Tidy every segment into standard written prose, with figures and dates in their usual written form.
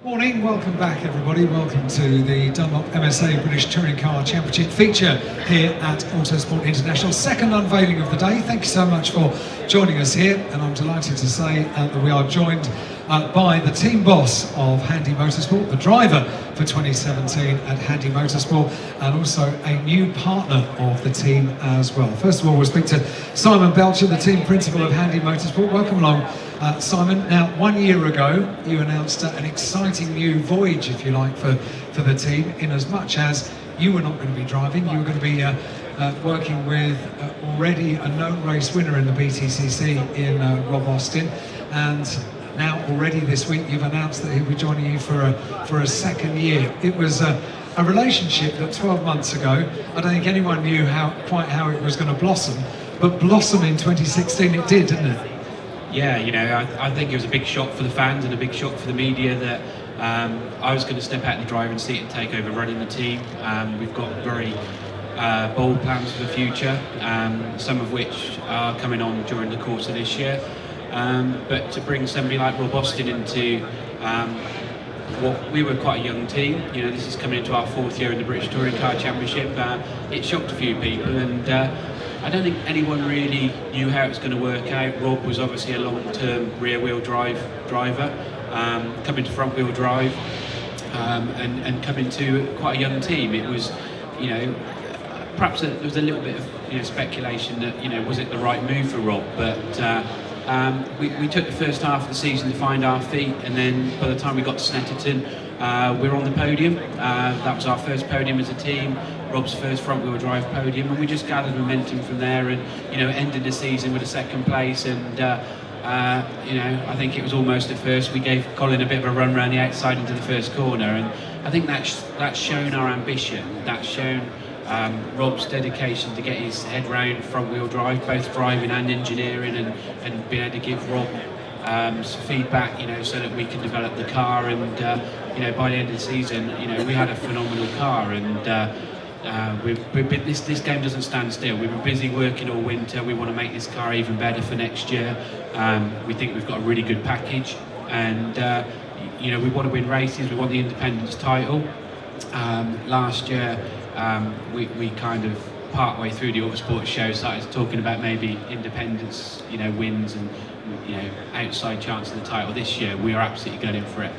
Morning, welcome back everybody, welcome to the Dunlop MSA British Touring Car Championship feature here at Autosport International. Second unveiling of the day. Thank you so much for joining us here, and I'm delighted to say that we are joined by the team boss of Handy Motorsport, the driver for 2017 at Handy Motorsport, and also a new partner of the team as well. First of all, we'll speak to Simon Belcher, the team principal of Handy Motorsport. Welcome along, Simon. Now, 1 year ago, you announced an exciting new voyage, if you like, for the team, in as much as you were not going to be driving, you were going to be working with already a known race winner in the BTCC in Rob Austin, and now already this week you've announced that he'll be joining you for a second year. It was a relationship that 12 months ago, I don't think anyone knew quite how it was going to blossom, but blossom in 2016 it did, didn't it? Yeah, you know, I think it was a big shock for the fans and a big shock for the media that I was going to step out of the driving seat and take over running the team. We've got very bold plans for the future, some of which are coming on during the course of this year. But to bring somebody like Rob Austin into what we were quite a young team, you know, this is coming into our 4th year in the British Touring Car Championship, it shocked a few people, and I don't think anyone really knew how it was going to work out. Rob was obviously a long-term rear-wheel drive driver, coming to front-wheel drive, and coming to quite a young team. It was, you know, perhaps there was a little bit of, you know, speculation that, you know, was it the right move for Rob, but we took the first half of the season to find our feet, and then by the time we got to Snetterton, we were on the podium. That was our first podium as a team, Rob's first front-wheel drive podium, and we just gathered momentum from there, and, you know, ended the season with a second place, and you know, I think it was almost at first we gave Colin a bit of a run around the outside into the first corner, and I think that's shown our ambition, that's shown Rob's dedication to get his head round front-wheel drive, both driving and engineering, and being able to give Rob some feedback, you know, so that we can develop the car, and you know, by the end of the season, you know, we had a phenomenal car, and this game doesn't stand still. We've been busy working all winter. We want to make this car even better for next year. We think we've got a really good package, and you know, we want to win races. We want the Independence title. Last year, we kind of part way through the Autosport show started talking about maybe Independence, you know, wins and, you know, outside chance of the title. This year we are absolutely going in for it.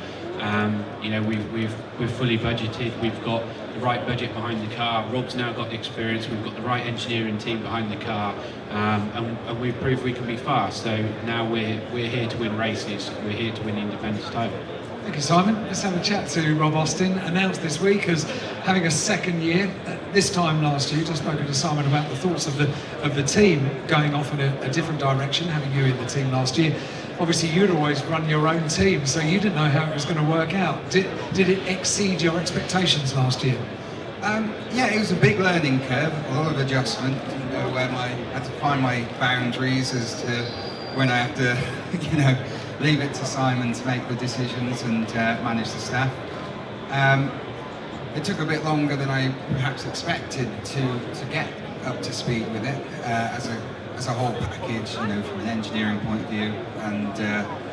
You know, we've fully budgeted. We've got the right budget behind the car. Rob's now got the experience. We've got the right engineering team behind the car, and we've proved we can be fast. So now we're here to win races. We're here to win the Independence title. Thank you, Simon. Let's have a chat to Rob Austin, announced this week as having a second year. This time last year, just spoken to Simon about the thoughts of the team going off in a different direction, having you in the team last year. Obviously, you'd always run your own team, so you didn't know how it was going to work out. Did it exceed your expectations last year? Yeah, it was a big learning curve, a lot of adjustment, you know, where I had to find my boundaries as to when I have to, you know, leave it to Simon to make the decisions and manage the staff. It took a bit longer than I perhaps expected to get up to speed with it as a whole package, you know, from an engineering point of view, and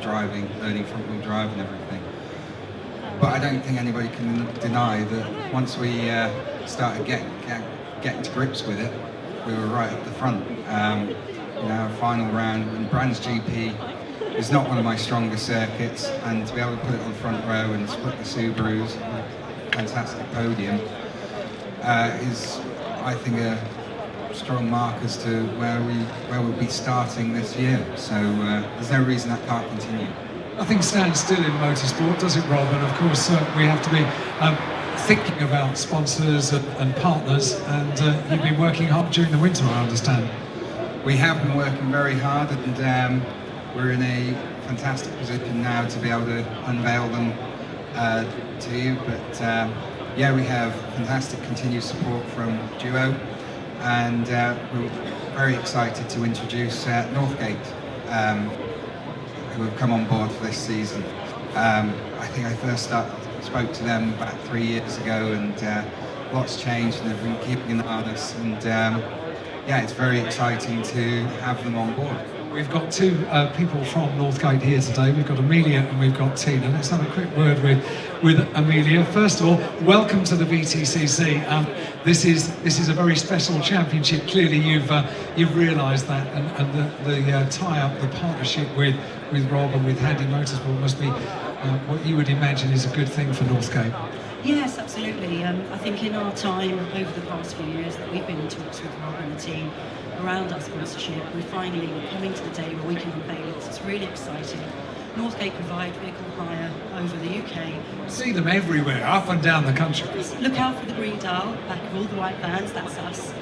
driving, learning front-wheel drive and everything. But I don't think anybody can deny that once we started getting to grips with it, we were right up the front. You know, our final round in Brands GP is not one of my strongest circuits, and to be able to put it on the front row and split the Subarus, fantastic podium, is, I think, a strong mark as to where we'll be starting this year. So there's no reason that can't continue. Nothing stands still in motorsport, does it, Rob? And of course, we have to be thinking about sponsors and partners, and you've been working hard during the winter, I understand. We have been working very hard, and we're in a fantastic position now to be able to unveil them to you. But yeah, we have fantastic continued support from Duo, and we're very excited to introduce Northgate, who have come on board for this season. I think I first spoke to them about 3 years ago, and lots changed, and they've been keeping an eye on us, and yeah, it's very exciting to have them on board. We've got two people from Northgate here today. We've got Amelia and we've got Tina. Let's have a quick word with Amelia. First of all, welcome to the BTCC. This is a very special championship. Clearly, you've realised that, and the tie-up, the partnership with Rob and with Handy Motorsport must be what you would imagine is a good thing for Northgate. Yes, absolutely. I think in our time over the past few years that we've been in talks with Rob and the team around our sponsorship, we're finally coming to the day where we can unveil it. It's really exciting. Northgate provide vehicle hire over the UK. See them everywhere, up and down the country. Look out for the green dial, back of all the white vans, that's us.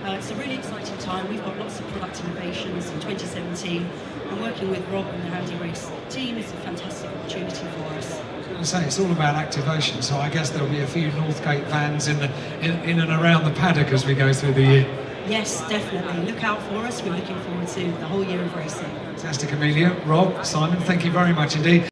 It's a really exciting time. We've got lots of product innovations in 2017, and working with Rob and the Handy Race team is a fantastic opportunity for us. I was going to say, it's all about activation, so I guess there'll be a few Northgate vans in and around the paddock as we go through the year. Yes, definitely. Look out for us. We're looking forward to the whole year of racing. Fantastic, Amelia, Rob, Simon, thank you very much indeed.